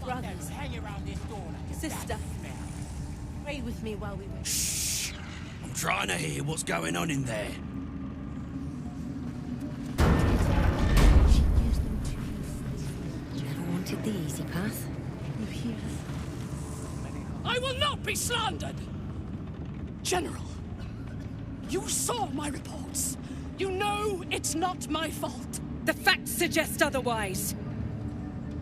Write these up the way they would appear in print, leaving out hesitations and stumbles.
brothers. Sister, pray with me while we wait. Shh! I'm trying to hear what's going on in there. She used them to you. Never wanted the easy path. You hear? I will not be slandered! General, you saw my reports. You know it's not my fault. The facts suggest otherwise.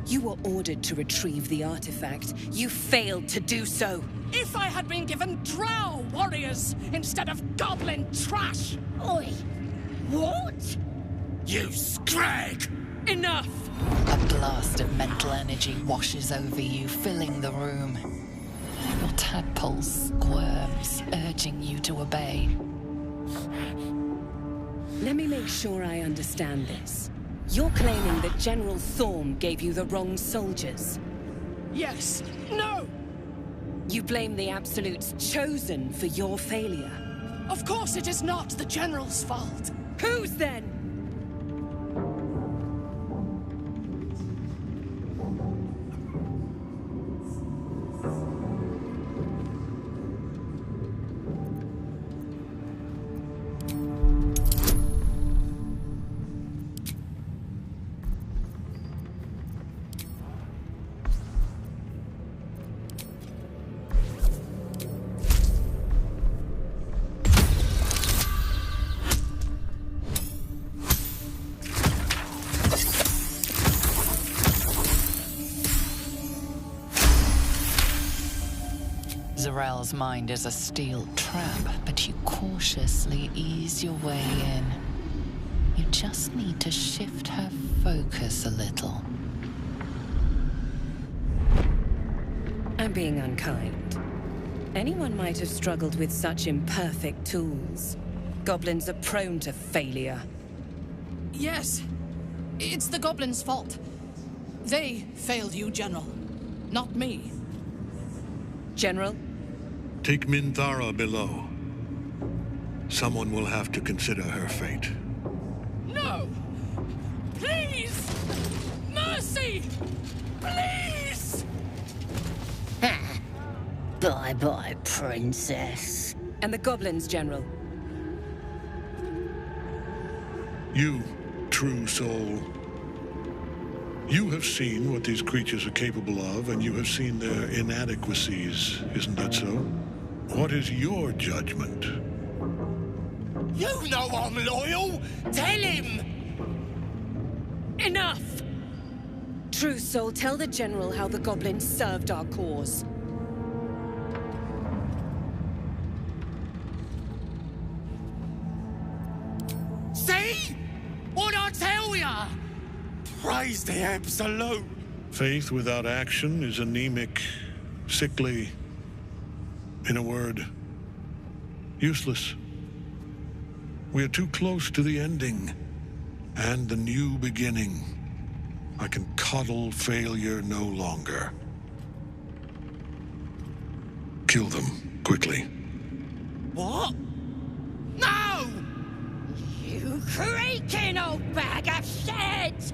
You were ordered to retrieve the artifact. You failed to do so. If I had been given drow warriors instead of goblin trash! Oi! What? You scrag! Enough! A blast of mental energy washes over you, filling the room. Your tadpole squirms, urging you to obey. Let me make sure I understand this. You're claiming that General Thorm gave you the wrong soldiers. Yes. No! You blame the Absolute's Chosen for your failure. Of course it is not the General's fault. Whose then? Zarel's mind is a steel trap, but you cautiously ease your way in. You just need to shift her focus a little. I'm being unkind. Anyone might have struggled with such imperfect tools. Goblins are prone to failure. Yes. It's the goblins' fault. They failed you, General. Not me. General? Take Minthara below. Someone will have to consider her fate. No! Please! Mercy! Please! Bye-bye, princess. And the goblins, General? You, true soul. You have seen what these creatures are capable of, and you have seen their inadequacies, isn't that so? What is your judgment? You know I'm loyal! Tell him! Enough! True Soul, tell the General how the goblins served our cause. See? What'd I tell ya? Praise the Absolute! Faith without action is anemic, sickly, in a word, useless. We are too close to the ending and the new beginning. I can coddle failure no longer. Kill them, quickly. What? No! You creaking old bag of shit!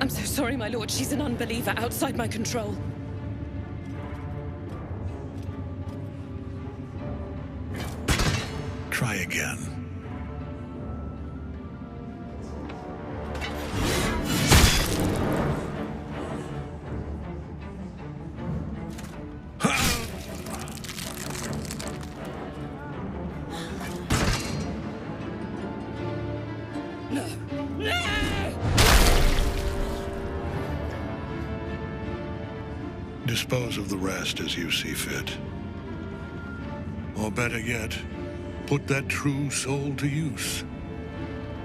I'm so sorry, my lord. She's an unbeliever outside my control. Try again. Dispose of the rest as you see fit. Or better yet, put that true soul to use.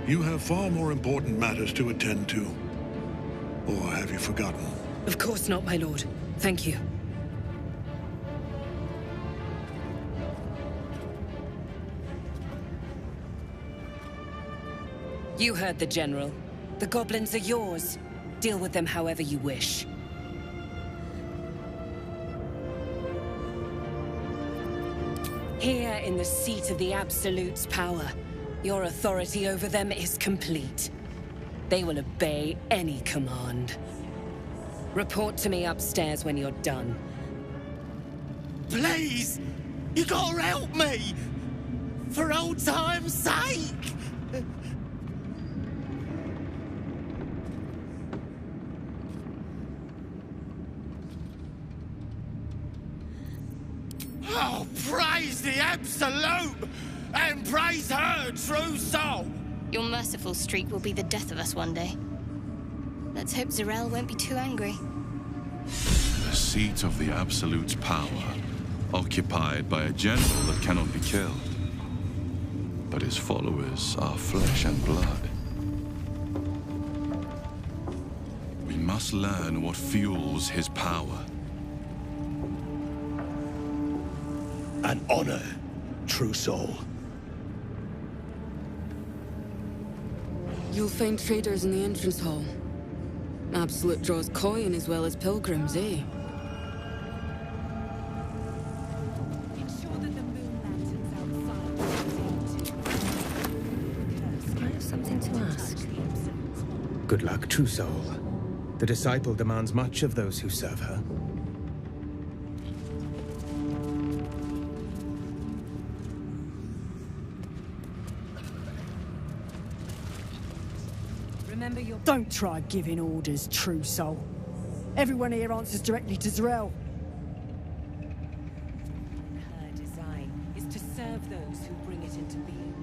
You have far more important matters to attend to. Or have you forgotten? Of course not, my lord. Thank you. You heard the General. The goblins are yours. Deal with them however you wish. Here in the seat of the Absolute's power, your authority over them is complete. They will obey any command. Report to me upstairs when you're done. Please! You gotta help me! For old time's sake! Oh, praise the Absolute! And praise her true soul! Your merciful streak will be the death of us one day. Let's hope Zarel won't be too angry. The seat of the Absolute's power, occupied by a general that cannot be killed. But his followers are flesh and blood. We must learn what fuels his power. An honor, true soul. You'll find traders in the entrance hall. Absolute draws coin as well as pilgrims, eh? Ensure that the moon lanterns outside. I have something to ask. Good luck, true soul. The disciple demands much of those who serve her. Remember your... Don't try giving orders, true soul. Everyone here answers directly to Zarel. Her design is to serve those who bring it into being.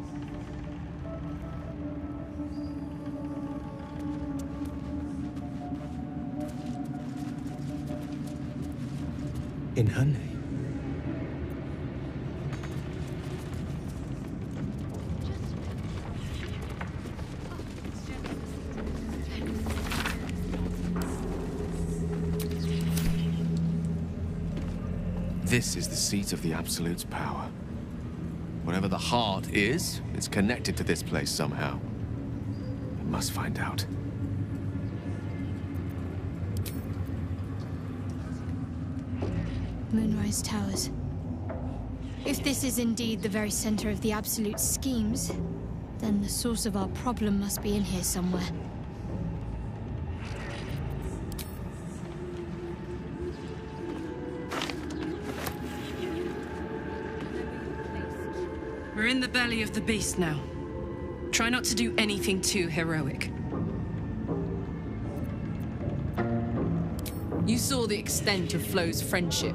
In her name. This is the seat of the Absolute's power. Whatever the heart is, it's connected to this place somehow. I must find out. Moonrise Towers. If this is indeed the very center of the Absolute schemes, then the source of our problem must be in here somewhere. We're in the belly of the beast now. Try not to do anything too heroic. You saw the extent of Flo's friendship.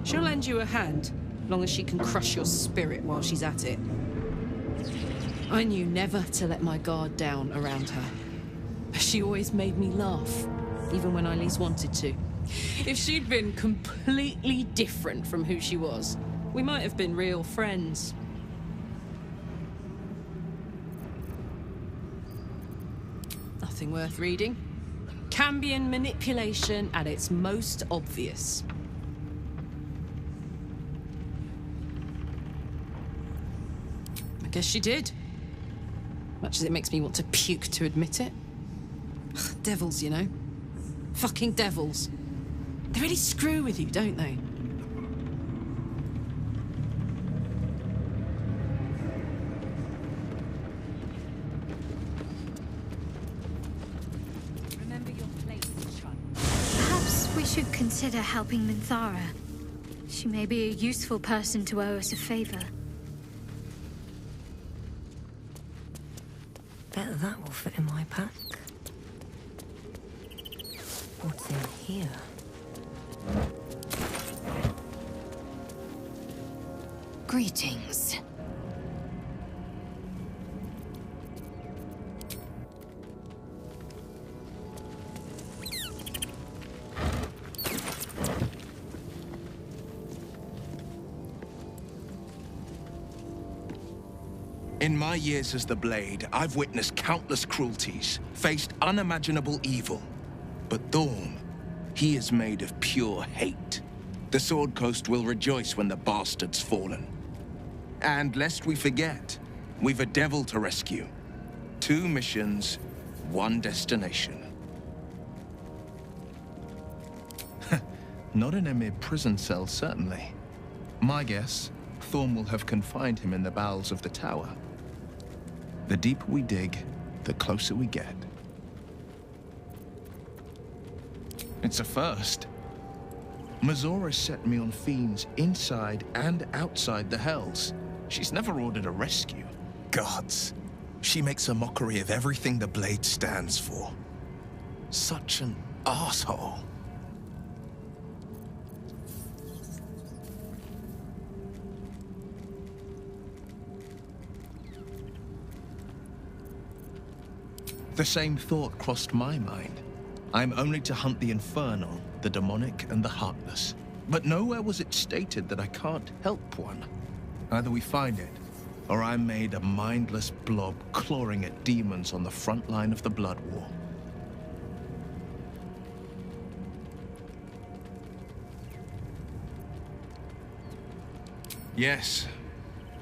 She'll lend you a hand, long as she can crush your spirit while she's at it. I knew never to let my guard down around her. She always made me laugh, even when I least wanted to. If she'd been completely different from who she was, we might have been real friends. Nothing worth reading. Cambion manipulation at its most obvious. I guess she did. Much as it makes me want to puke to admit it. Ugh, devils, you know. Fucking devils. They really screw with you, don't they? Should consider helping Minthara. She may be a useful person to owe us a favor. Bet that will fit in my pack. What's in here? Greetings. In my years as the Blade, I've witnessed countless cruelties, faced unimaginable evil. But Thorn, he is made of pure hate. The Sword Coast will rejoice when the bastard's fallen. And lest we forget, we've a devil to rescue. 2 missions, one destination. Not in a mere prison cell, certainly. My guess, Thorm will have confined him in the bowels of the tower. The deeper we dig, the closer we get. It's a first. Minthara set me on fiends inside and outside the Hells. She's never ordered a rescue. Gods. She makes a mockery of everything the Blade stands for. Such an asshole. The same thought crossed my mind. I'm only to hunt the infernal, the demonic, and the heartless. But nowhere was it stated that I can't help one. Either we find it, or I'm made a mindless blob clawing at demons on the front line of the Blood War. Yes,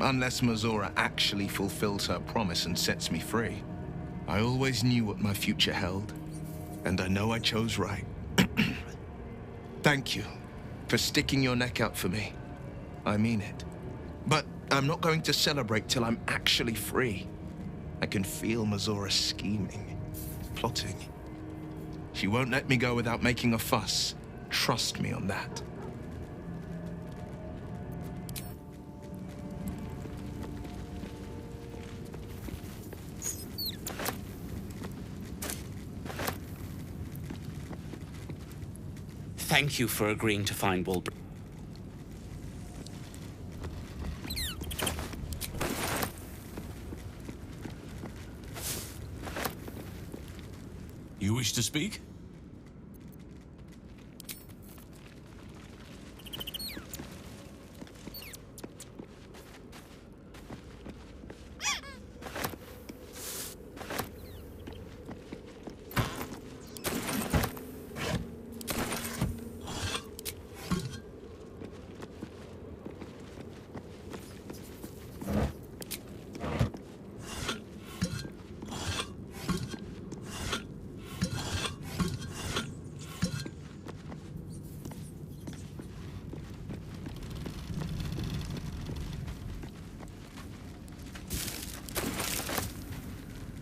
unless Minthara actually fulfills her promise and sets me free. I always knew what my future held, and I know I chose right. Thank you for sticking your neck out for me. I mean it. But I'm not going to celebrate till I'm actually free. I can feel Minthara scheming, plotting. She won't let me go without making a fuss. Trust me on that. Thank you for agreeing to find Baldur. You wish to speak?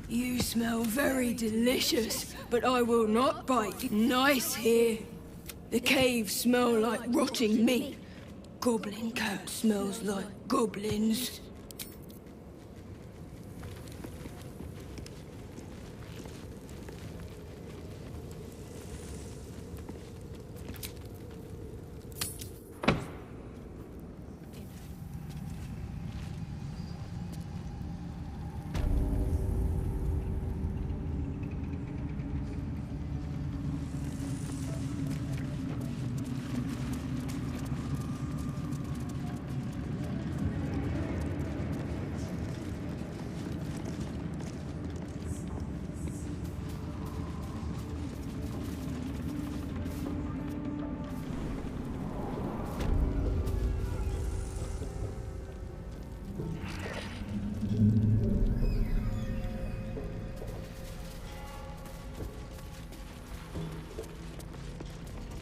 You smell very delicious, but I will not bite. Nice here. The caves smell like rotting meat. Goblin cat smells like goblins.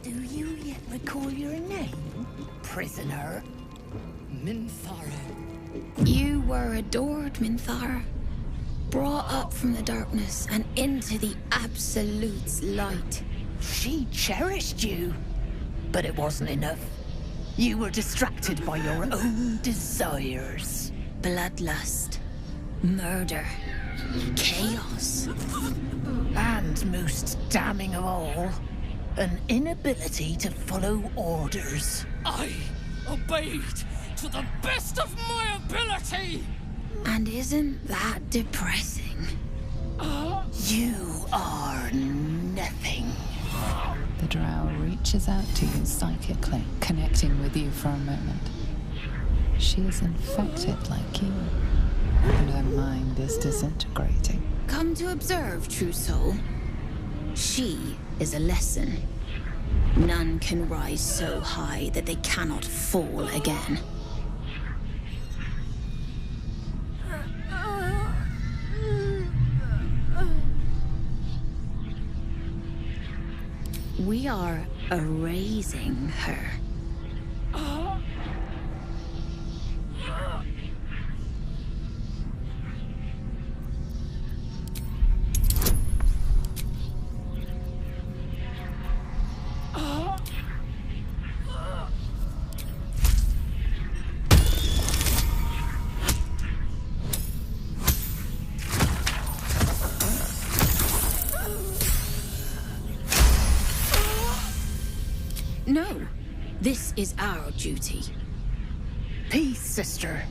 Do you yet recall your name, prisoner? Minthara. You were adored, Minthara. Brought up from the darkness and into the Absolute's light. She cherished you, but it wasn't enough. You were distracted by your own desires. Bloodlust, murder, chaos. And most damning of all, an inability to follow orders. I obeyed to the best of my ability! And isn't that depressing? You are nothing. The drow reaches out to you psychically, connecting with you for a moment. She is infected like you, and her mind is disintegrating. Come to observe, true soul. She is a lesson. None can rise so high that they cannot fall again. We are erasing her. No, this is our duty. Peace, sister.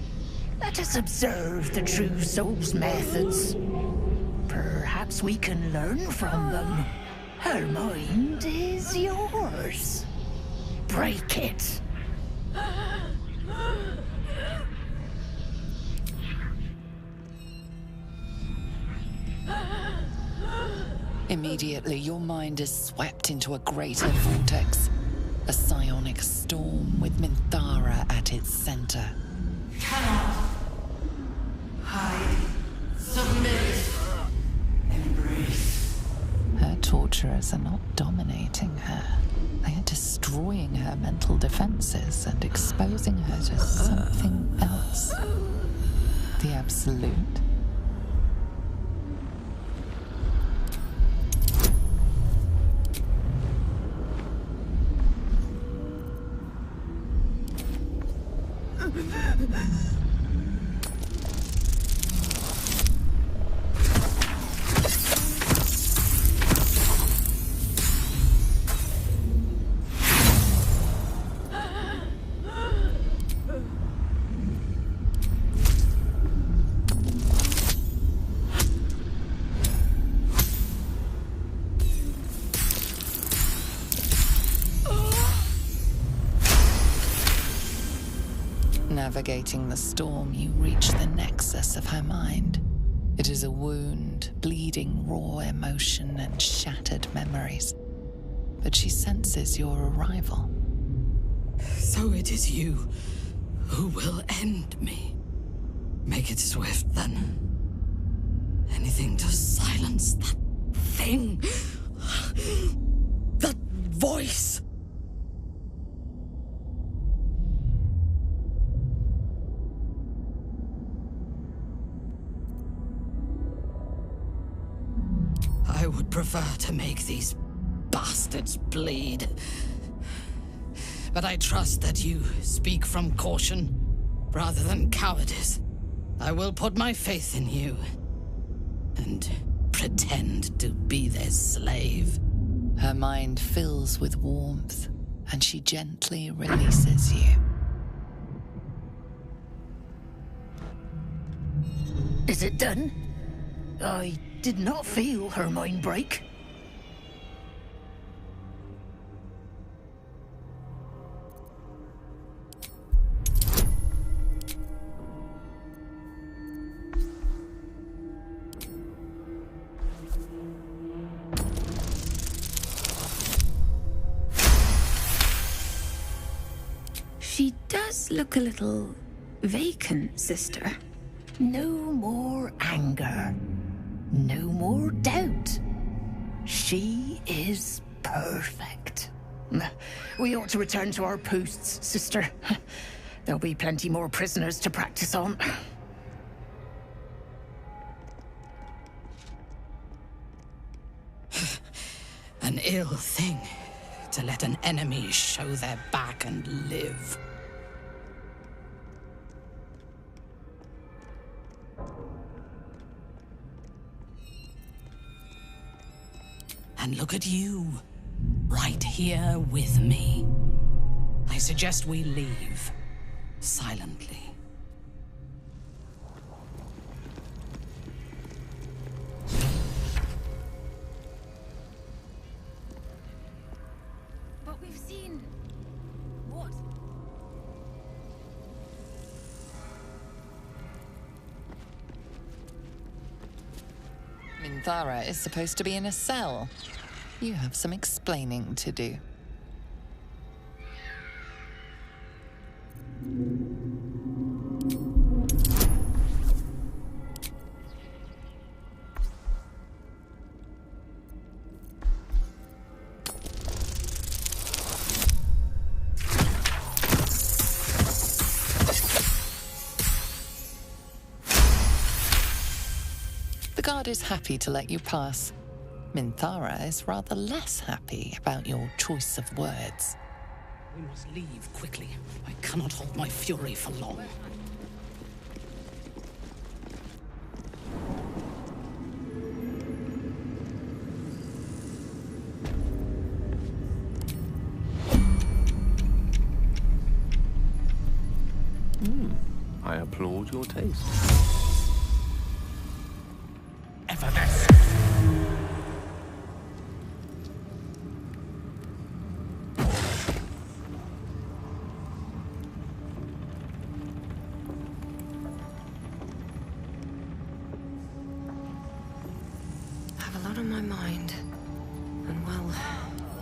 Let us observe the true soul's methods. Perhaps we can learn from them. Her mind is yours. Break it. Immediately, your mind is swept into a greater vortex. A psionic storm with Minthara at its center. Cannot hide, submit, embrace. Her torturers are not dominating her. They are destroying her mental defenses and exposing her to something else. The Absolute. Navigating the storm, you reach the nexus of her mind. It is a wound, bleeding raw emotion and shattered memories. But she senses your arrival. So it is you who will end me. Make it swift, then. Anything to silence that thing. That voice. I would prefer to make these bastards bleed. But I trust that you speak from caution rather than cowardice. I will put my faith in you and pretend to be their slave. Her mind fills with warmth, and she gently releases you. Is it done? I did not feel her mind break. She does look a little vacant, sister. No more anger. No more doubt. She is perfect. We ought to return to our posts, sister. There'll be plenty more prisoners to practice on. An ill thing to let an enemy show their back and live. And look at you, right here with me. I suggest we leave, silently. But we've seen... what? Minthara is supposed to be in a cell. You have some explaining to do. guard is happy to let you pass. Minthara is rather less happy about your choice of words. We must leave quickly. I cannot hold my fury for long. I applaud your taste. Ever this. I have a lot on my mind. And well,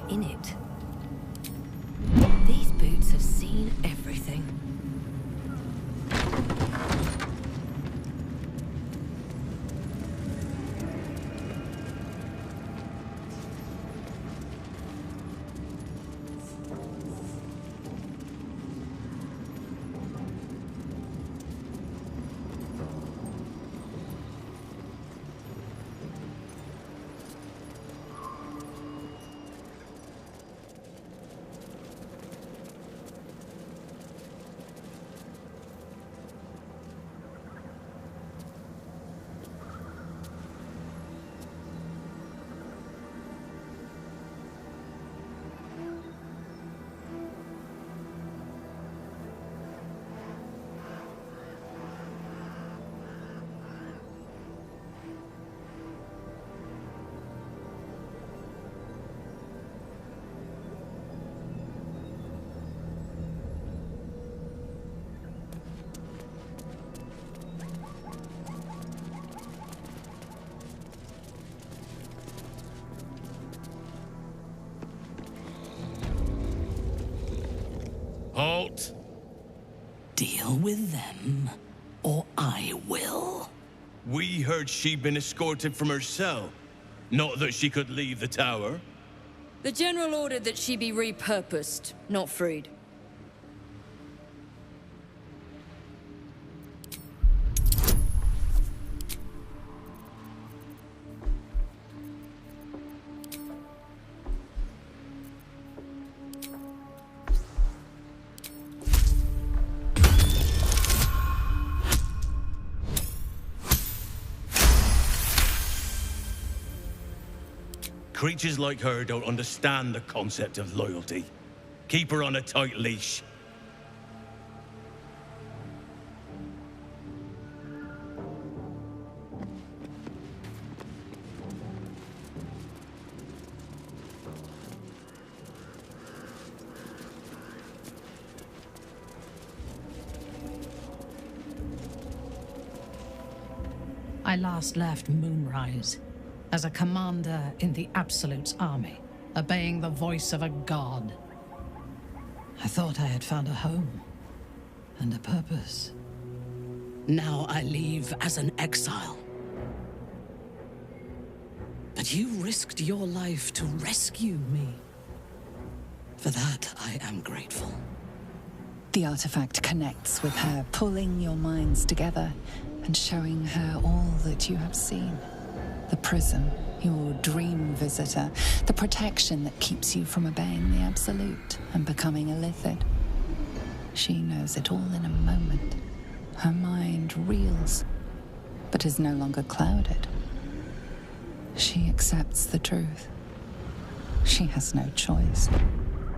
in it. These boots have seen everything. Halt! Deal with them, or I will. We heard she'd been escorted from her cell. Not that she could leave the tower. The General ordered that she be repurposed, not freed. Creatures like her don't understand the concept of loyalty. Keep her on a tight leash. I last left Moonrise as a commander in the Absolute's army, obeying the voice of a god. I thought I had found a home and a purpose. Now I leave as an exile. But you risked your life to rescue me. For that, I am grateful. The artifact connects with her, pulling your minds together and showing her all that you have seen. The prism, your dream visitor, the protection that keeps you from obeying the Absolute and becoming a Lithid. She knows it all in a moment. Her mind reels, but is no longer clouded. She accepts the truth. She has no choice.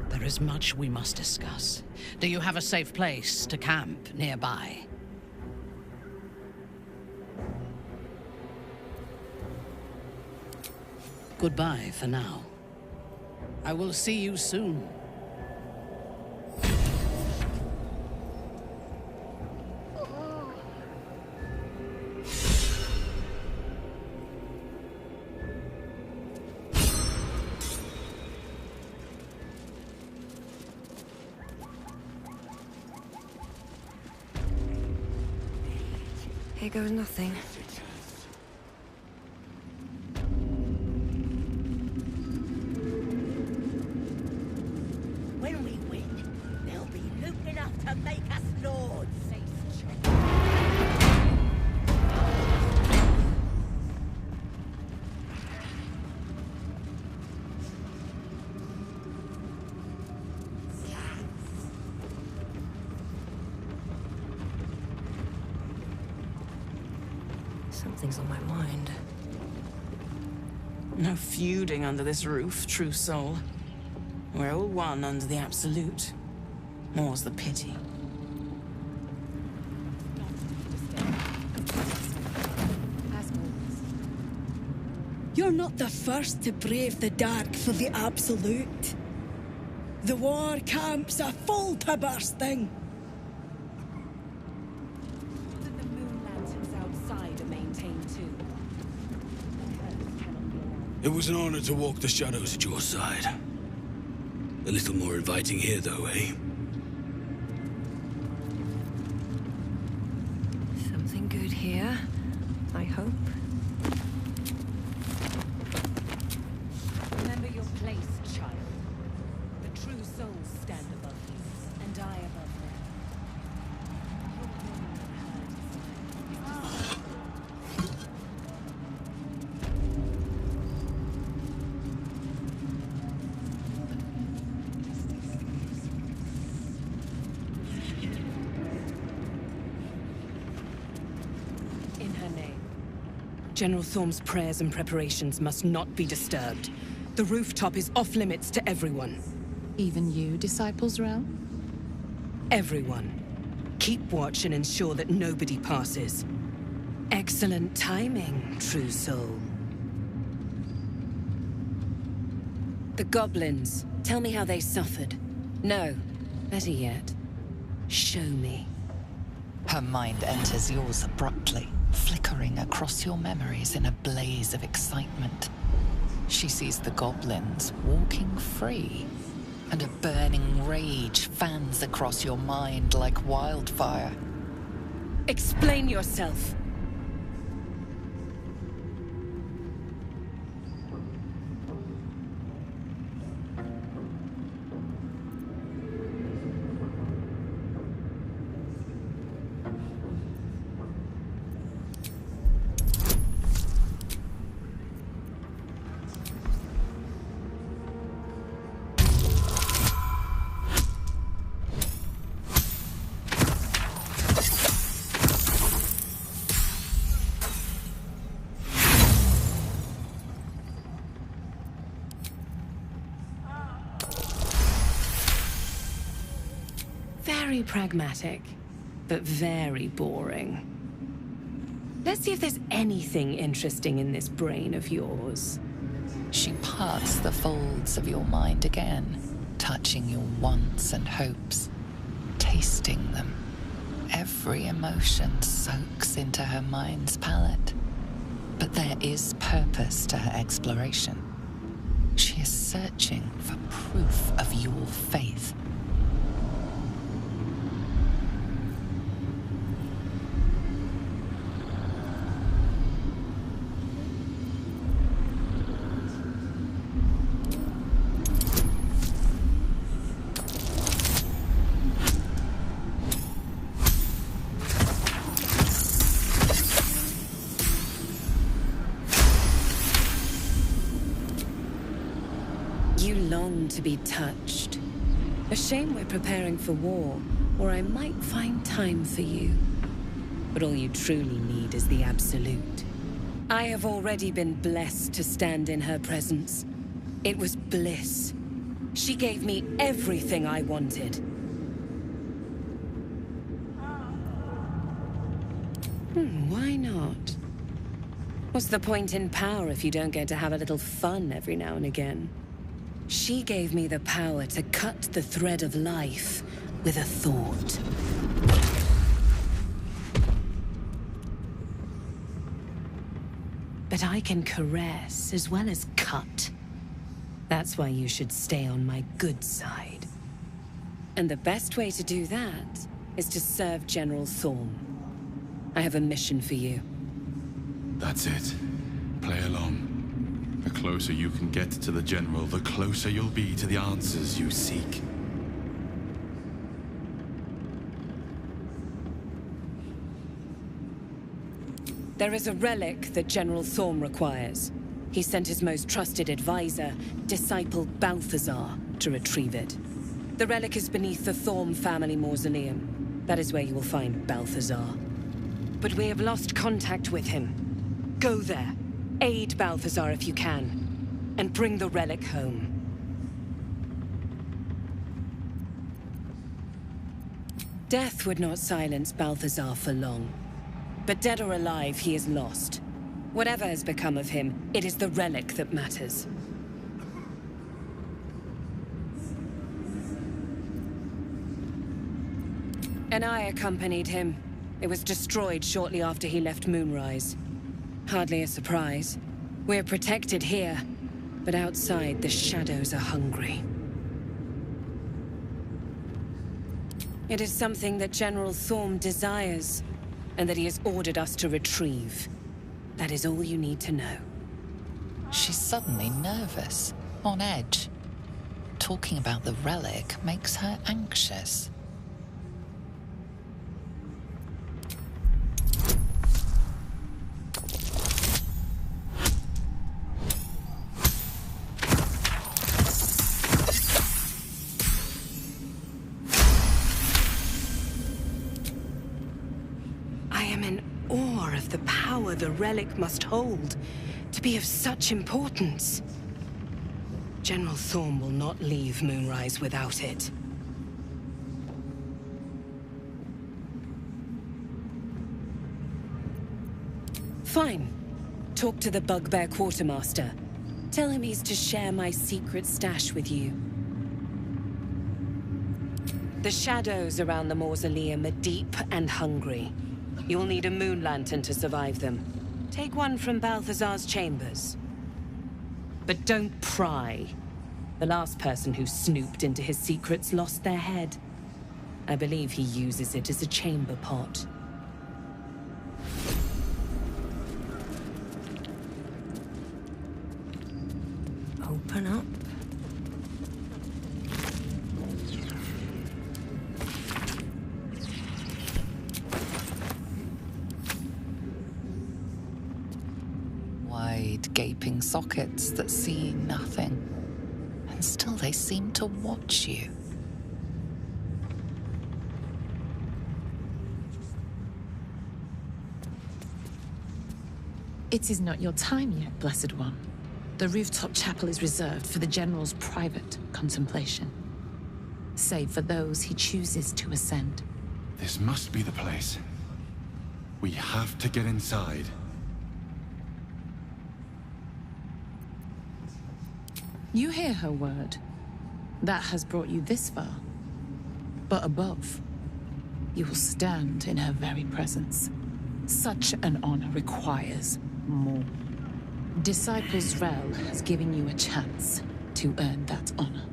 There is much we must discuss. Do you have a safe place to camp nearby? Goodbye for now. I will see you soon. Here goes nothing. When we win, there'll be loot enough to make us lords. Something's on my mind. No feuding under this roof, true soul. We're all one under the Absolute. More's the pity. You're not the first to brave the dark for the Absolute. The war camps are full to bursting. The moon lanterns outside are maintained too. It was an honor to walk the shadows at your side. A little more inviting here, though, eh? Something good here, I hope. Remember your place, child. The true souls stand above you, and I above them. In her name. General Thorm's prayers and preparations must not be disturbed. The rooftop is off limits to everyone. Even you, Disciples Realm? Everyone. Keep watch and ensure that nobody passes. Excellent timing, true soul. The goblins. Tell me how they suffered. No, better yet, show me. Her mind enters yours abruptly, flickering across your memories in a blaze of excitement. She sees the goblins walking free, and a burning rage fans across your mind like wildfire. Explain yourself. Very pragmatic, but very boring. Let's see if there's anything interesting in this brain of yours. She parts the folds of your mind again, touching your wants and hopes, tasting them. Every emotion soaks into her mind's palette. But there is purpose to her exploration. She is searching for proof of your faith. You long to be touched. A shame we're preparing for war, or I might find time for you. But all you truly need is the Absolute. I have already been blessed to stand in her presence. It was bliss. She gave me everything I wanted. Why not? What's the point in power if you don't get to have a little fun every now and again? She gave me the power to cut the thread of life with a thought. But I can caress as well as cut. That's why you should stay on my good side. And the best way to do that is to serve General Thorm. I have a mission for you. That's it. Play along. The closer you can get to the General, the closer you'll be to the answers you seek. There is a relic that General Thorm requires. He sent his most trusted advisor, disciple Balthazar, to retrieve it. The relic is beneath the Thorm family mausoleum. That is where you will find Balthazar. But we have lost contact with him. Go there. Aid Balthazar if you can. And bring the relic home. Death would not silence Balthazar for long. But dead or alive, he is lost. Whatever has become of him, it is the relic that matters. And I accompanied him. It was destroyed shortly after he left Moonrise. Hardly a surprise. We're protected here, but outside the shadows are hungry. It is something that General Thorm desires, and that he has ordered us to retrieve. That is all you need to know. She's suddenly nervous, on edge. Talking about the relic makes her anxious. The relic must hold, to be of such importance. General Thorm will not leave Moonrise without it. Fine. Talk to the Bugbear Quartermaster. Tell him he's to share my secret stash with you. The shadows around the mausoleum are deep and hungry. You'll need a moon lantern to survive them. Take one from Balthazar's chambers. But don't pry. The last person who snooped into his secrets lost their head. I believe he uses it as a chamber pot. Open up. Gaping sockets that see nothing, and still they seem to watch you. It is not your time yet, Blessed One. The rooftop chapel is reserved for the General's private contemplation, save for those he chooses to ascend. This must be the place. We have to get inside. You hear her word. That has brought you this far. But above, you will stand in her very presence. Such an honor requires more. Disciples Rel has given you a chance to earn that honor.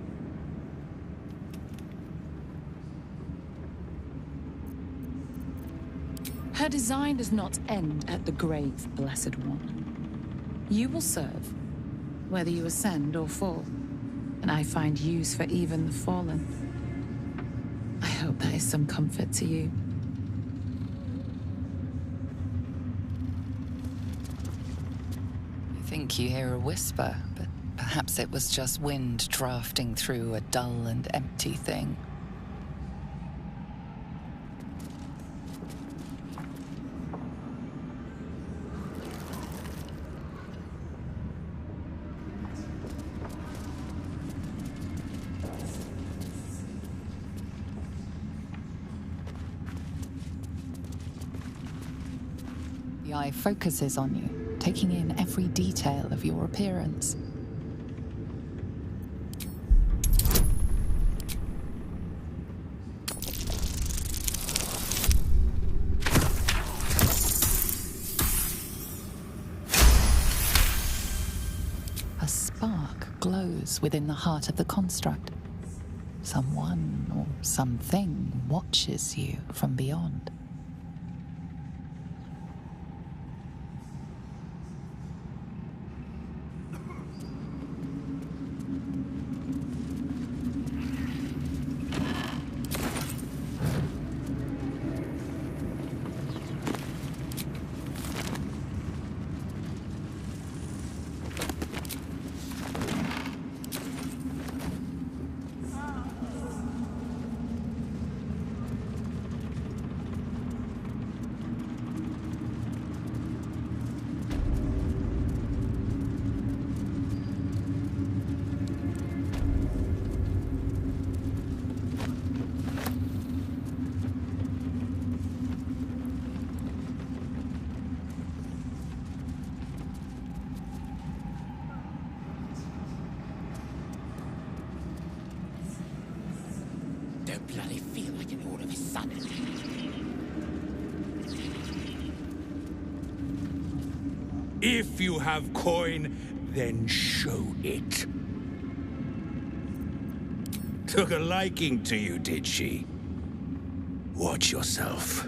Her design does not end at the grave, Blessed One. You will serve, whether you ascend or fall, and I find use for even the fallen. I hope that is some comfort to you. I think you hear a whisper, but perhaps it was just wind drafting through a dull and empty thing. The eye focuses on you, taking in every detail of your appearance. A spark glows within the heart of the construct. Someone or something watches you from beyond. of sun. If you have coin, then show it. Took a liking to you, did she? Watch yourself.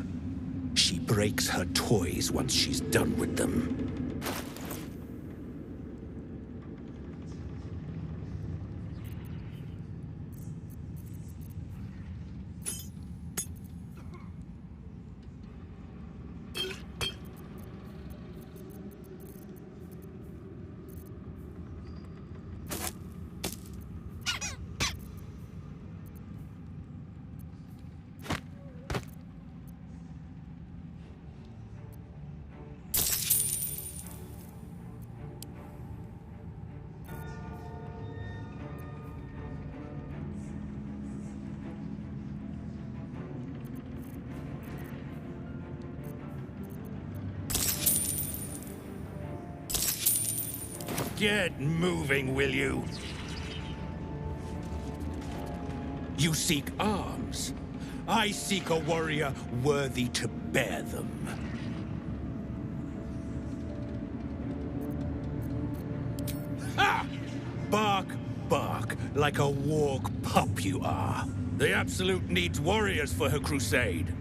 She breaks her toys once she's done with them. Get moving, will you? You seek arms. I seek a warrior worthy to bear them. Ha! Bark, bark, like a warg pup you are. The Absolute needs warriors for her crusade.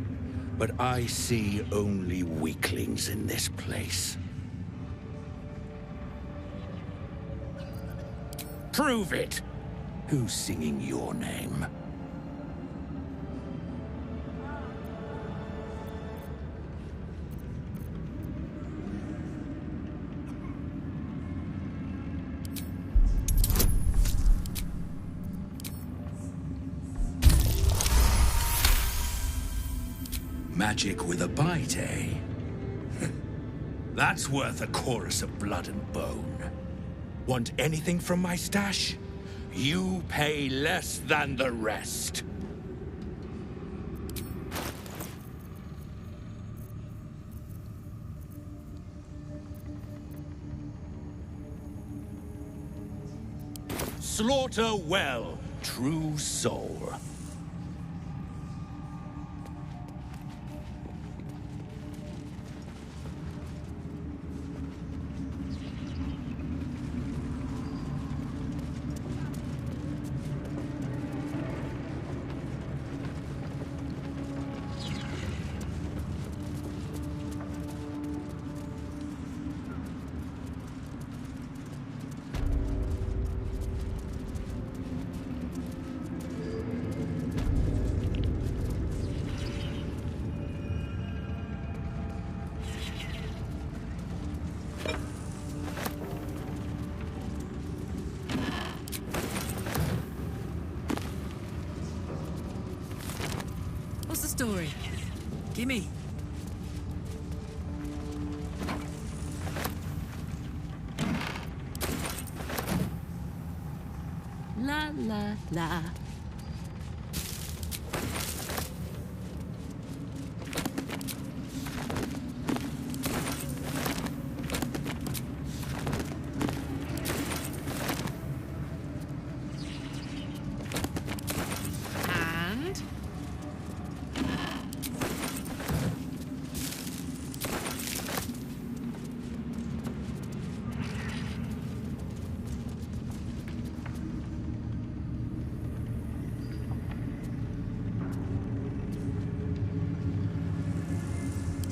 But I see only weaklings in this place. Prove it! Who's singing your name? Magic with a bite, eh? That's worth a chorus of blood and bone. Want anything from my stash? You pay less than the rest. Slaughter well, true soul. What's the story? Gimme. La la la.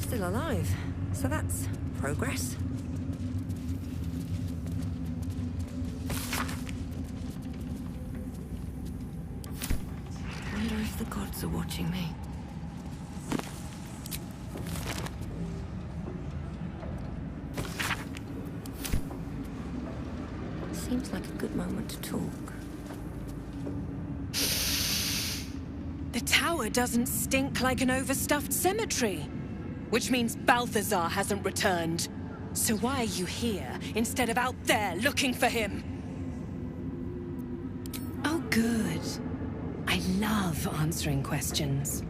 Still alive, so that's progress. Wonder if the gods are watching me. Seems like a good moment to talk. The tower doesn't stink like an overstuffed cemetery. Which means Balthazar hasn't returned. So why are you here instead of out there looking for him? Oh, good. I love answering questions.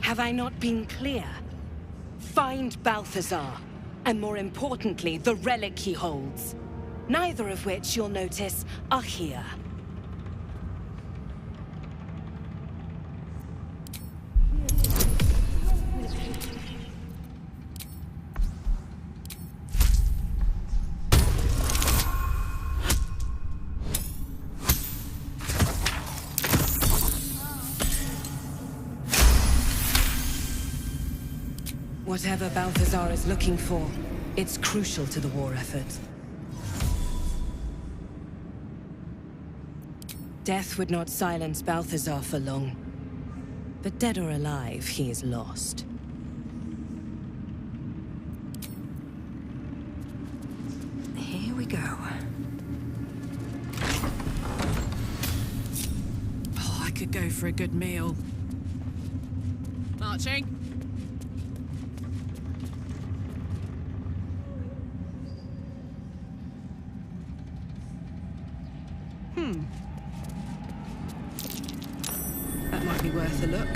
Have I not been clear? Find Balthazar, and more importantly, the relic he holds. neither of which, you'll notice, are here. Whatever Balthazar is looking for, it's crucial to the war effort. Death would not silence Balthazar for long. But dead or alive, he is lost. Here we go. Oh, I could go for a good meal. Marching. That might be worth a look.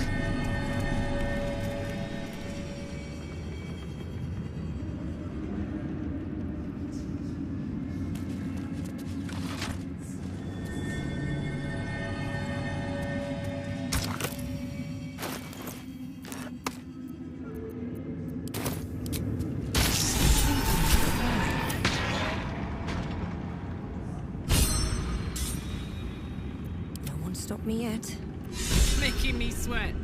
Stop me yet. Making me sweat.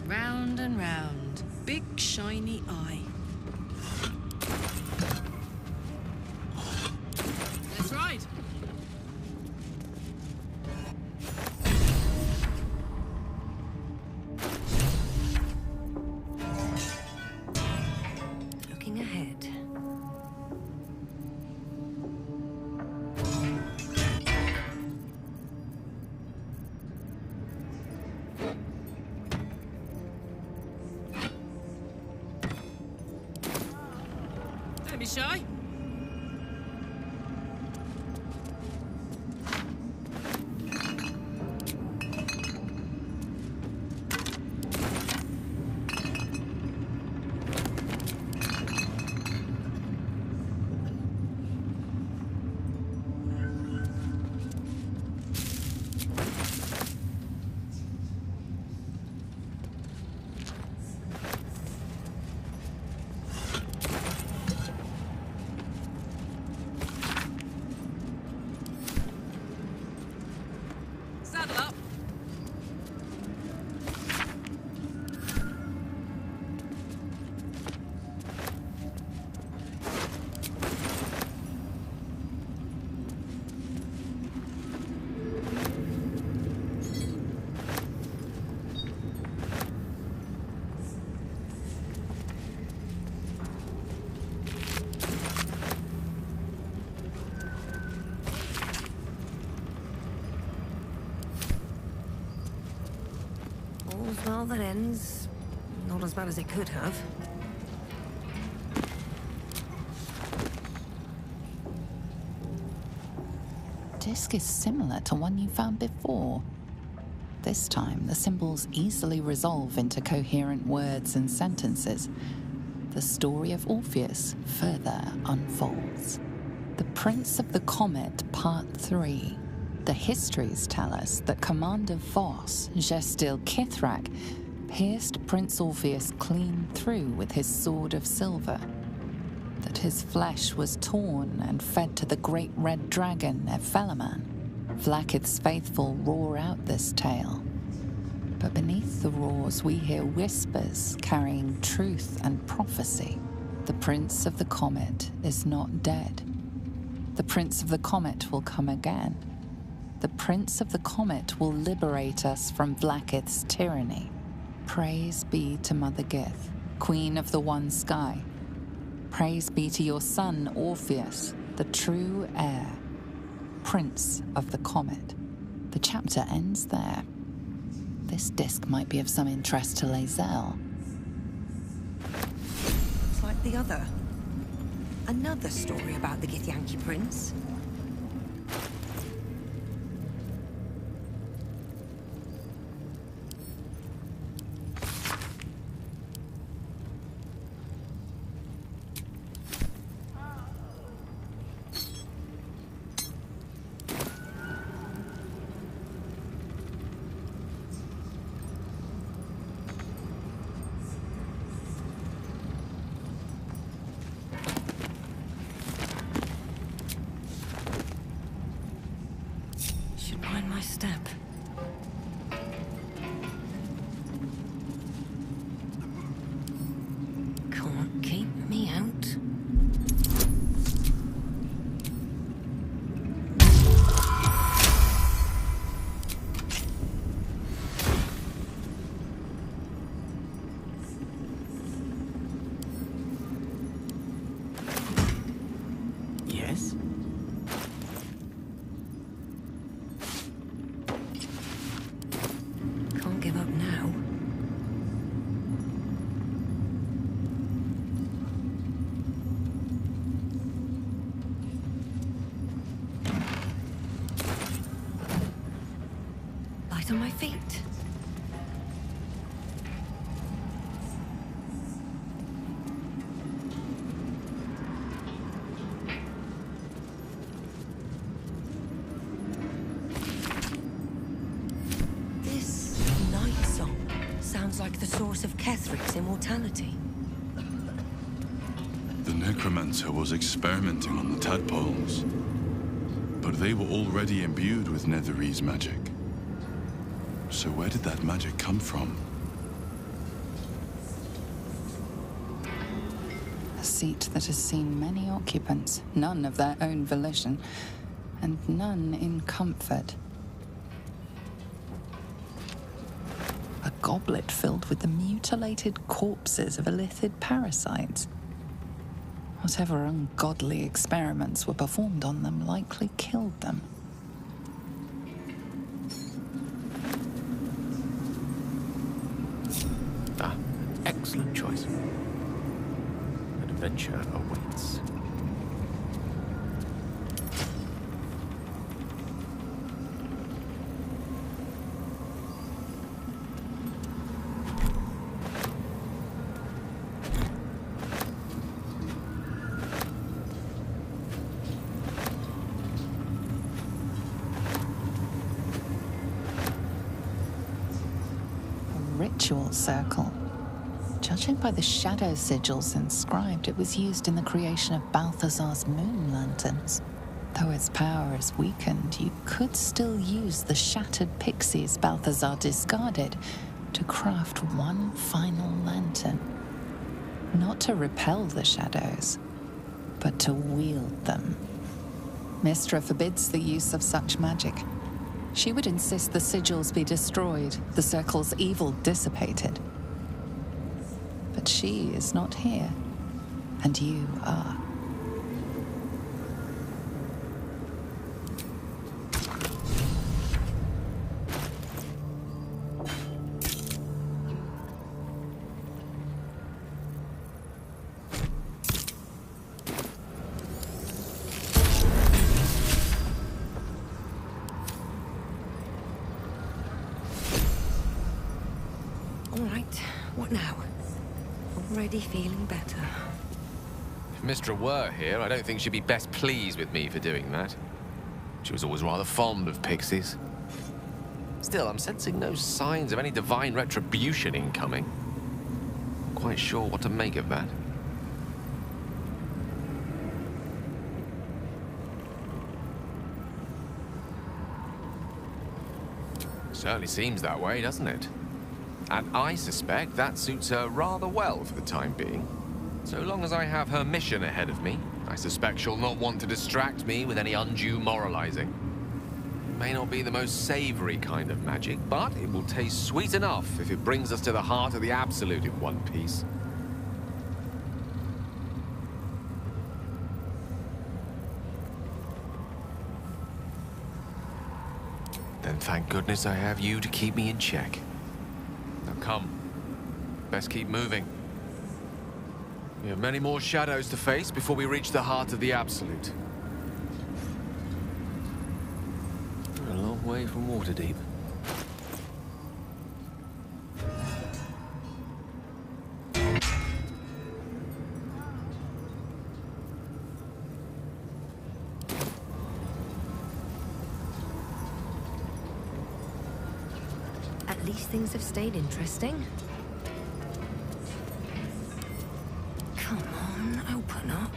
Round and round, big shiny eye. That's right. Looking ahead. Don't be shy. Saddle up. All's well that ends. Not as bad as it could have. Disc is similar to one you found before. This time, the symbols easily resolve into coherent words and sentences. The story of Orpheus further unfolds. The Prince of the Comet, Part 3. The histories tell us that Commander Voss, Gestil Kithrak, pierced Prince Orpheus clean through with his sword of silver. That his flesh was torn and fed to the great red dragon, Nephelaman. Vlaakith's faithful roar out this tale. But beneath the roars we hear whispers carrying truth and prophecy. The Prince of the Comet is not dead. The Prince of the Comet will come again. The Prince of the Comet will liberate us from Vlaakith's tyranny. Praise be to Mother Gith, Queen of the One Sky. Praise be to your son, Orpheus, the true heir, Prince of the Comet. The chapter ends there. This disc might be of some interest to Lae'zel. It's like the other. Another story about the Githyanki prince. Step. Can't keep me out. Yes? Give up now. Light on my feet. Sounds like the source of Kethric's immortality. The necromancer was experimenting on the tadpoles, but they were already imbued with Netherese magic. So where did that magic come from? A seat that has seen many occupants, none of their own volition, and none in comfort. A goblet filled with the mutilated corpses of illithid parasites. Whatever ungodly experiments were performed on them likely killed them. Excellent choice. Adventure awaits. Ritual circle. Judging by the shadow sigils inscribed, it was used in the creation of Balthazar's moon lanterns. Though its power is weakened, you could still use the shattered pixies Balthazar discarded to craft one final lantern. Not to repel the shadows, but to wield them. Mystra forbids the use of such magic. She would insist the sigils be destroyed, the circle's evil dissipated. But she is not here, and you are. What now? Already feeling better. If Mistra were here, I don't think she'd be best pleased with me for doing that. She was always rather fond of pixies. Still, I'm sensing no signs of any divine retribution incoming. Not quite sure what to make of that. Certainly seems that way, doesn't it? And I suspect that suits her rather well for the time being. So long as I have her mission ahead of me, I suspect she'll not want to distract me with any undue moralizing. It may not be the most savory kind of magic, but it will taste sweet enough if it brings us to the heart of the Absolute in one piece. Then thank goodness I have you to keep me in check. Now come. Best keep moving. We have many more shadows to face before we reach the heart of the Absolute. We're a long way from Waterdeep. At least things have stayed interesting. Come on, open up.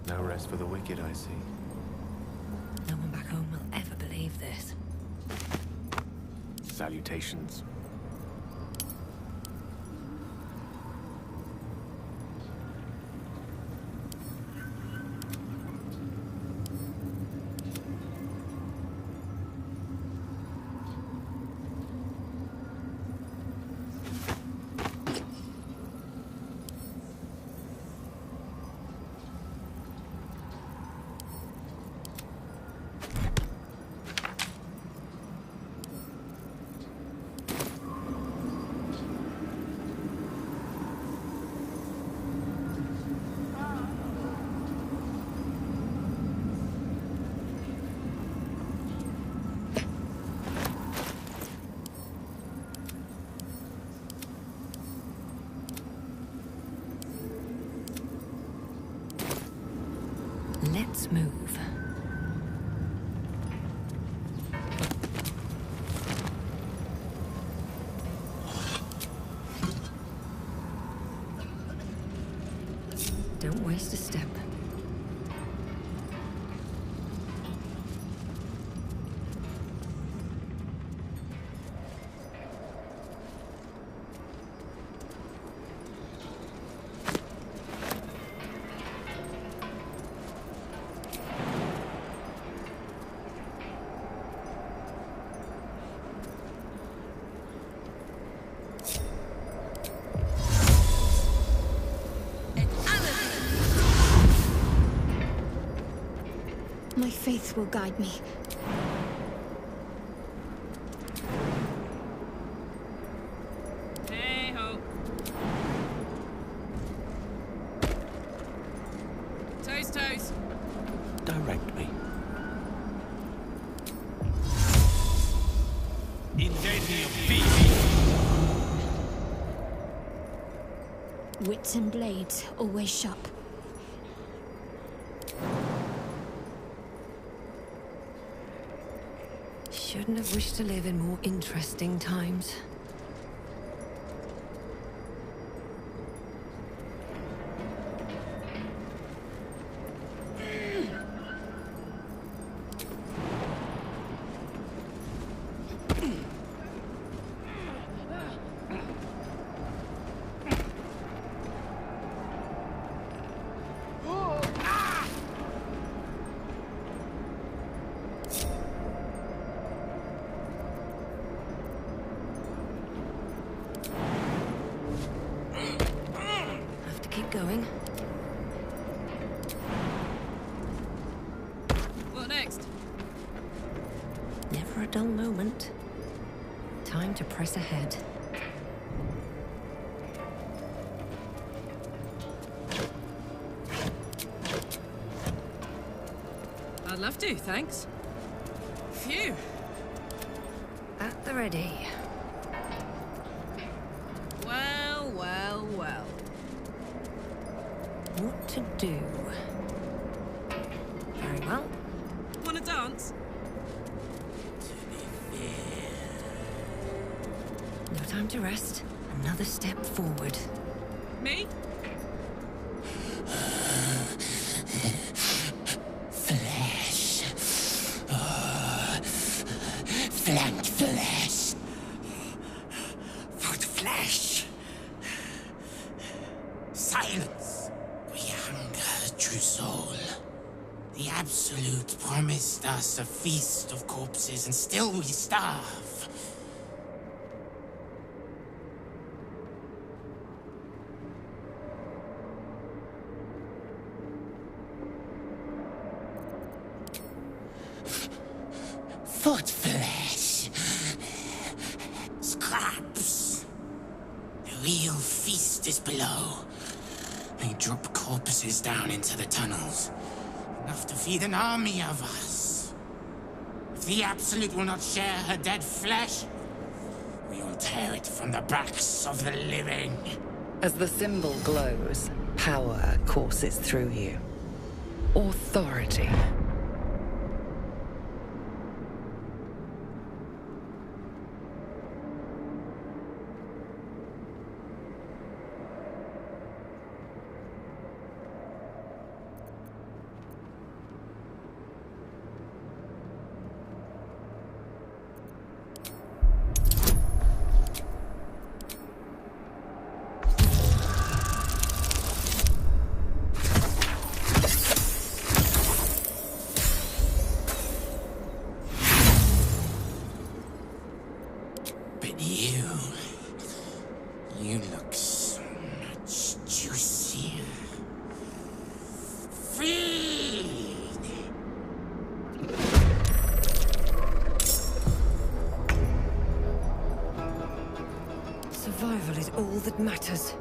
No rest for the wicked, I see. No one back home will ever believe this. Salutations. Let's move. Don't waste a step. My faith will guide me. Hey-ho. Toast, toast. Direct me. Incendium vivi. Wits and blades, always sharp. Shouldn't have wished to live in more interesting times. a dull moment. Time to press ahead. I'd love to, thanks. Phew. At the ready. Well, well, well. What to do? Very well. Wanna dance? No time to rest. Another step forward. Me? Flesh. Flanked flesh. Foot flesh. Silence. We hunger, true soul. The Absolute promised us a feast of corpses, and still we starve. Foot flesh. Scraps. The real feast is below. They drop corpses down into the tunnels. Enough to feed an army of us. If the Absolute will not share her dead flesh, we will tear it from the backs of the living. As the symbol glows, power courses through you. Authority. But you look so much juicier. Feed! Survival is all that matters.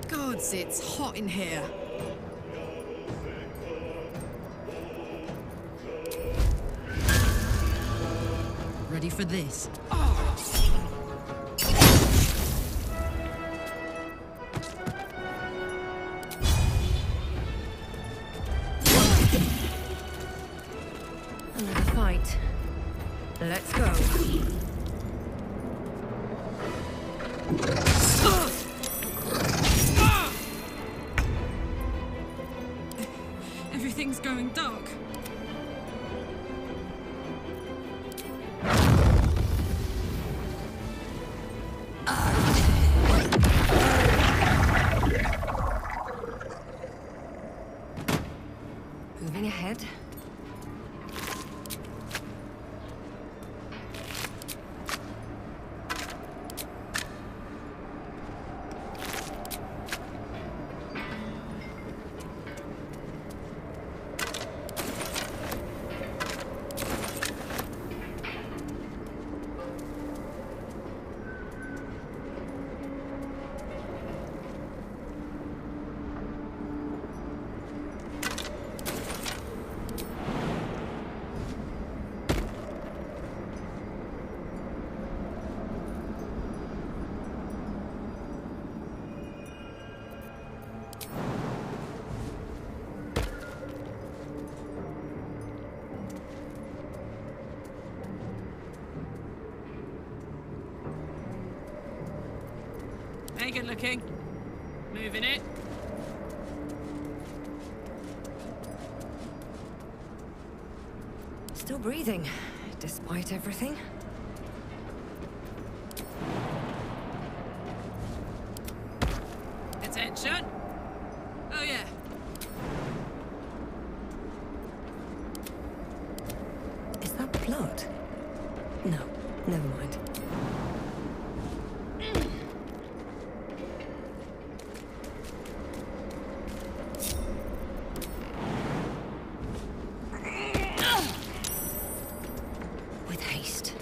Gods, it's hot in here. Ready for this? Another fight. Let's go. Everything's going dark. Moving ahead. Hey, good looking. Moving it. Still breathing, despite everything. Attention. Oh, yeah. plot? No, never mind. With haste.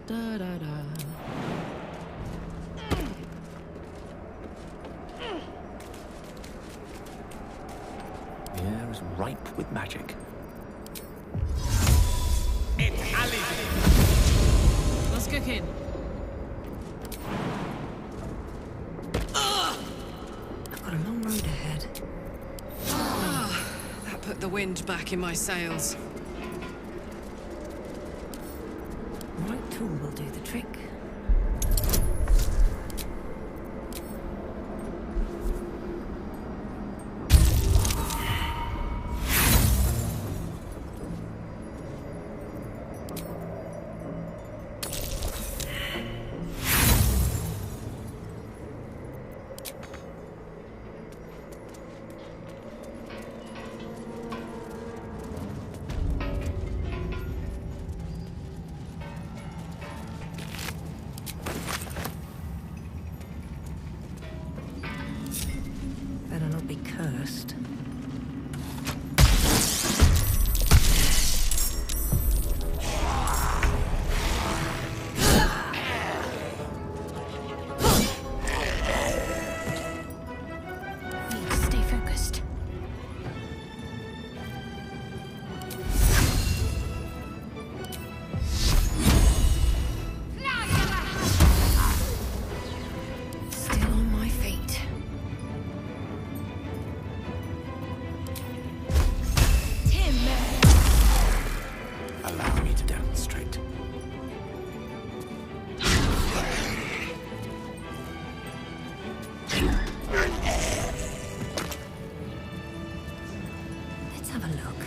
Da da da. The air is ripe with magic. What's cooking? I've got a long road ahead. That put the wind back in my sails. Right tool will do the trick. Better not be cursed. Need to stay focused. Still on my feet. Allow me to demonstrate. Let's have a look.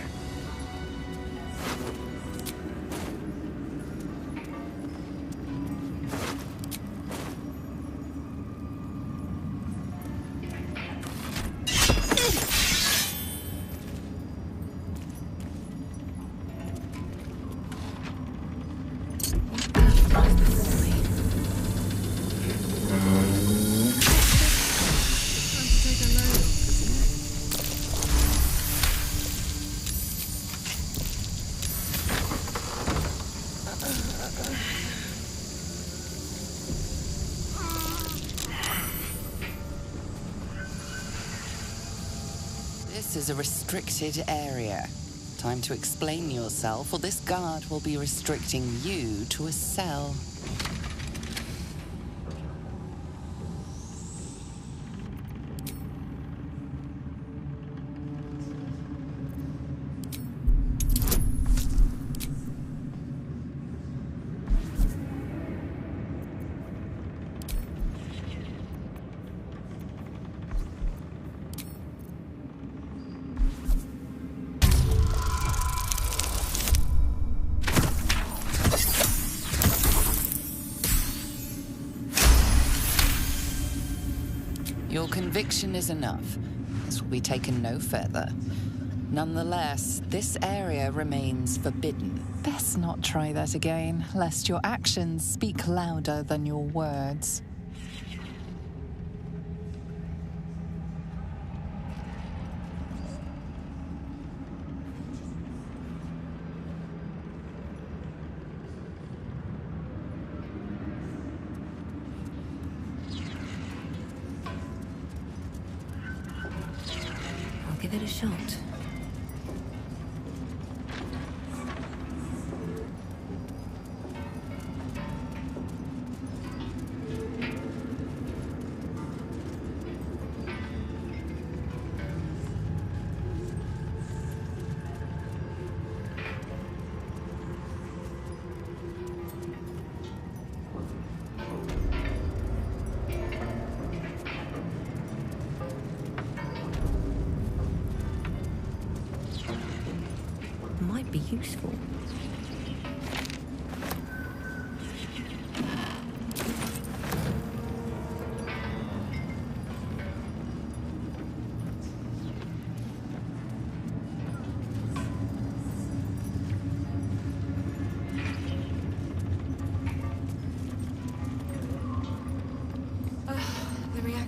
This is a restricted area. Time to explain yourself, or this guard will be restricting you to a cell. Your conviction is enough. This will be taken no further. Nonetheless, this area remains forbidden. Best not try that again, lest your actions speak louder than your words. I'll give it a shot. Might be useful.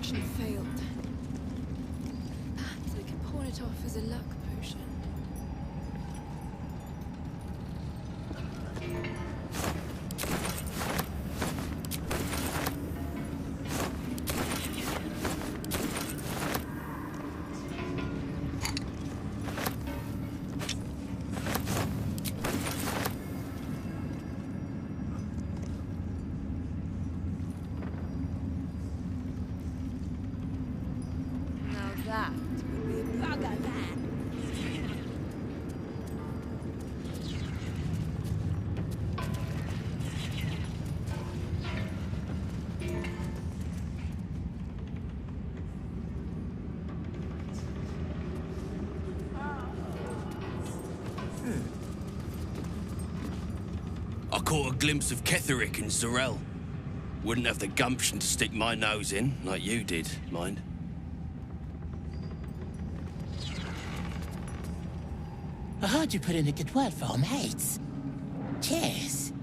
extraction failed. Perhaps I can pawn it off as a luck potion. That would be a bugger, that. I caught a glimpse of Ketherick and Zarel. Wouldn't have the gumption to stick my nose in, like you did, mind. I heard you put in a good word for our mates. Cheers.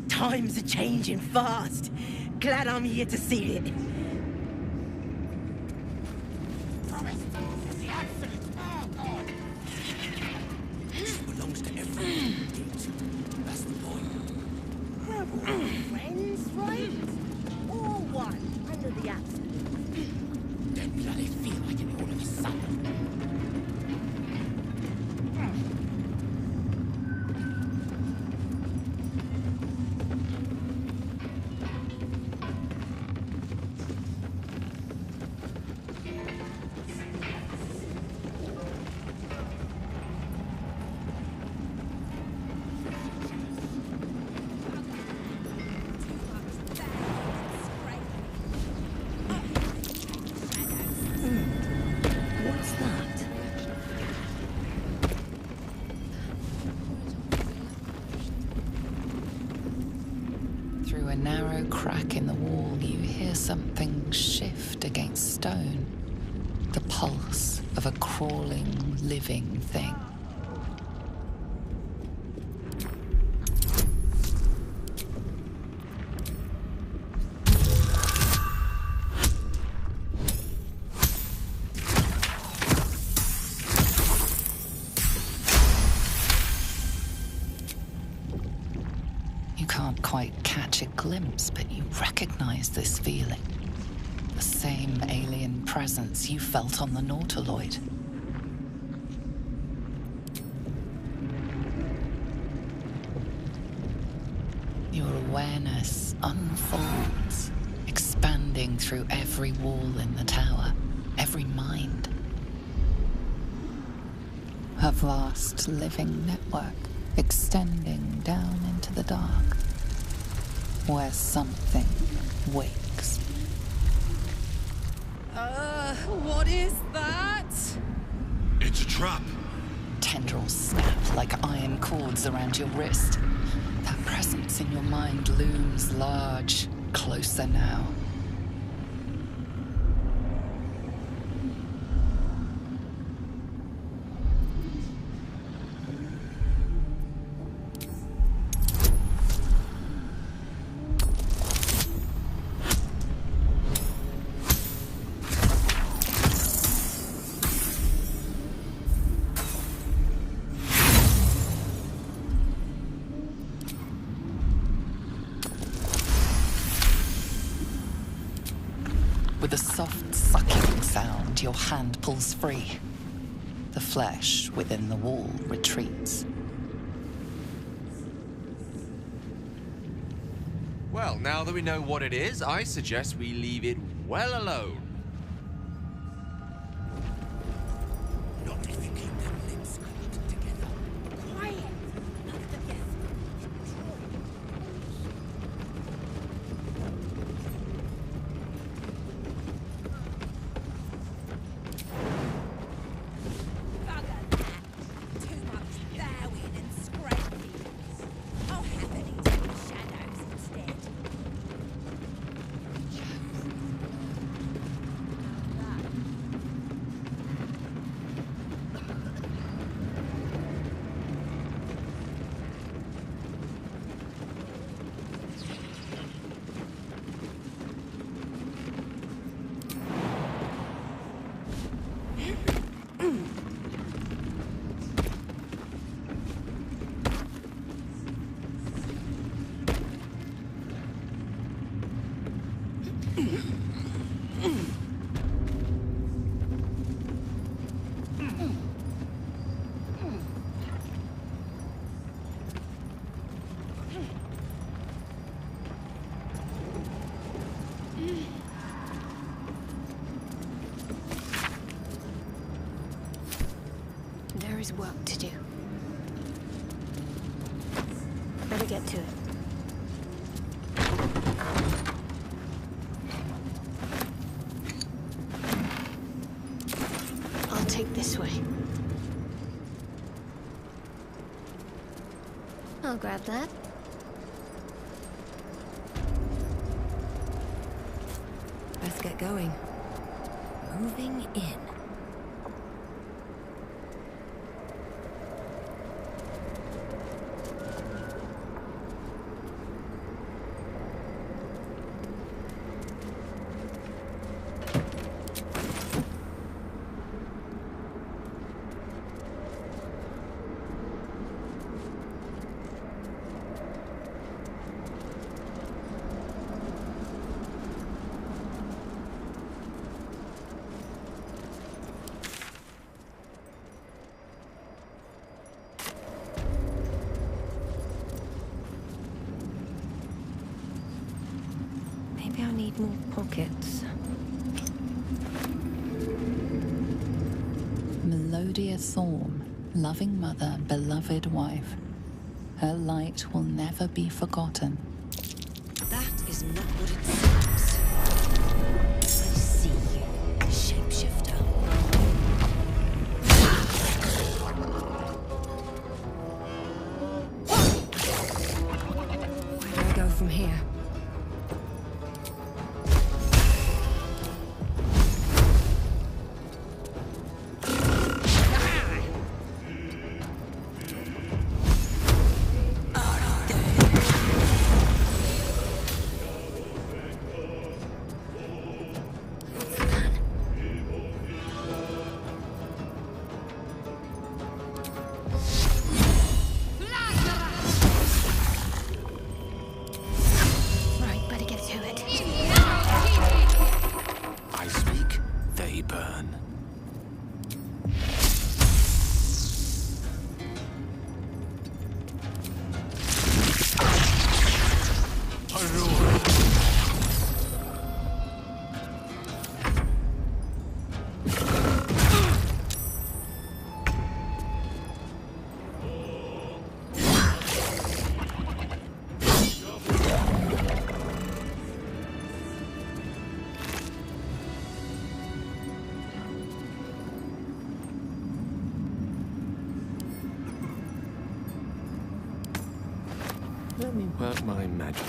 Times are changing fast. Glad I'm here to see it. Belongs to everyone. That's the point. We're all friends, right? All one under the absolute. Don't bloody feel like it all of a sudden. What's that? Through a narrow crack in the wall, you hear something shift against stone. The pulse of a crawling, living thing. You can't quite catch a glimpse, but you recognize this feeling. The same alien presence you felt on the Nautiloid. Your awareness unfolds, expanding through every wall in the tower, every mind. A vast living network extending down into the dark, where something wakes. What is that? It's a trap. Tendrils snap like iron cords around your wrist. That presence in your mind looms large, closer now. With a soft sucking sound, your hand pulls free. The flesh within the wall retreats. Well, now that we know what it is, I suggest we leave it well alone. Not if you keep them lips clamped together. Quiet! Not the guest. Bugger that. Too much bowing and scraping. I'll happily take the shadows instead. get to it. I'll take this way. I'll grab that. Let's get going. Moving in. Maybe I need more pockets. Melodious Thorn, loving mother, beloved wife. Her light will never be forgotten. That is not what it seems. I see, shapeshifter. Where do I go from here? Let me work my magic.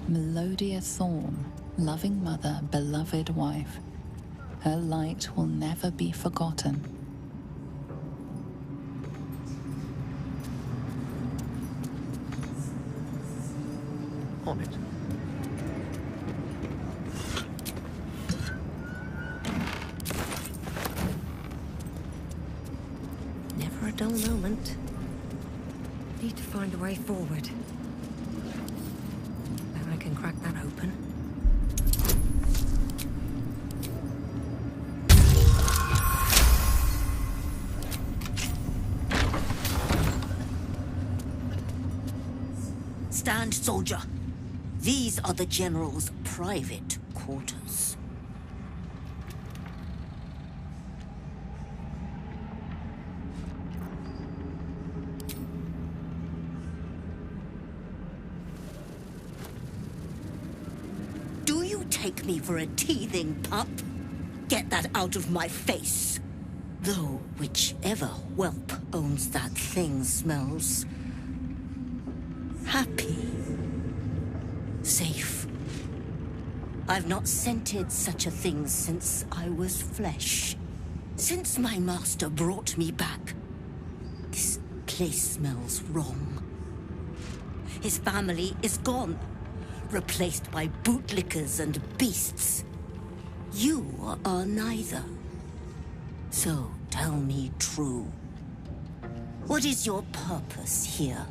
Melodious Thorn, loving mother, beloved wife. Her light will never be forgotten. On it. Never a dull moment. Need to find a way forward. Then I can crack that open. Stand, soldier. These are the General's private quarters. Do you take me for a teething pup? Get that out of my face. Though whichever whelp owns that thing smells happy. Safe. I've not scented such a thing since I was flesh. Since my master brought me back, this place smells wrong. His family is gone, replaced by bootlickers and beasts. You are neither. So tell me true. What is your purpose here?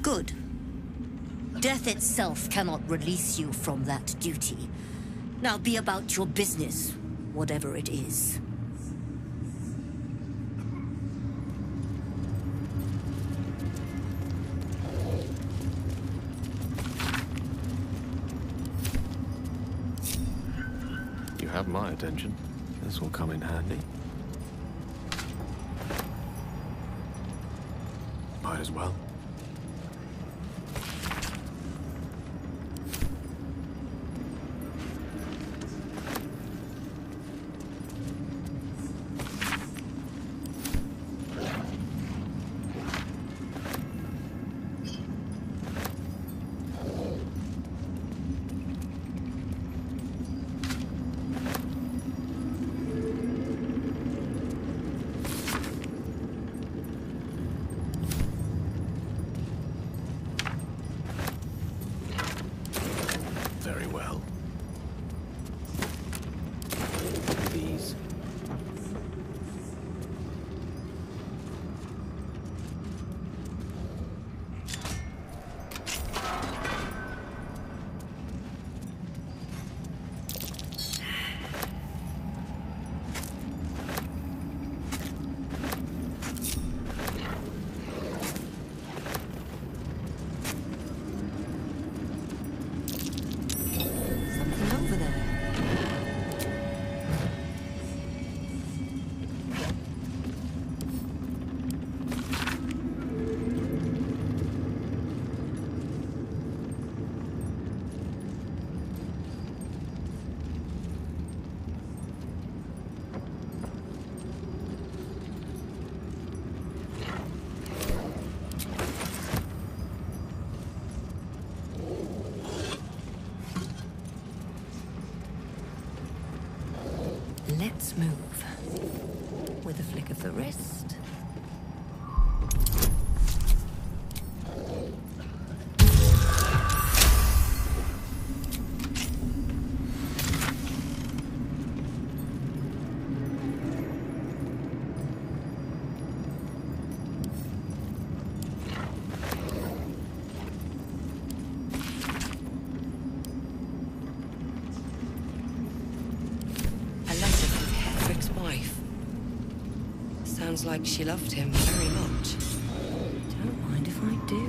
Good. Death itself cannot release you from that duty. Now be about your business, whatever it is. You have my attention. This will come in handy. Might as well. Very well. These. Over there. Let's move. With a flick of the wrist. Wife. Sounds like she loved him very much. Don't mind if I do.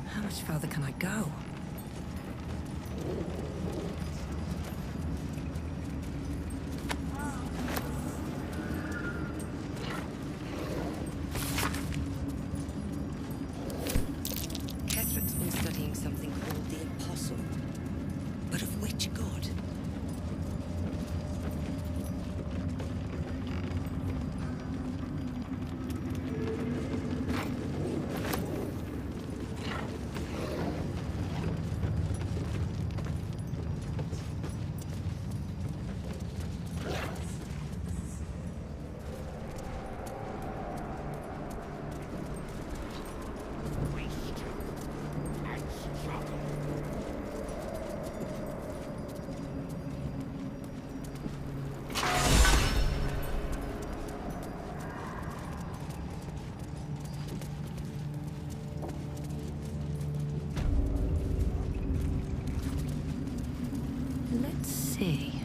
How much further can I go? Catherine's been studying something called the Apostle. But of which god? Let's see.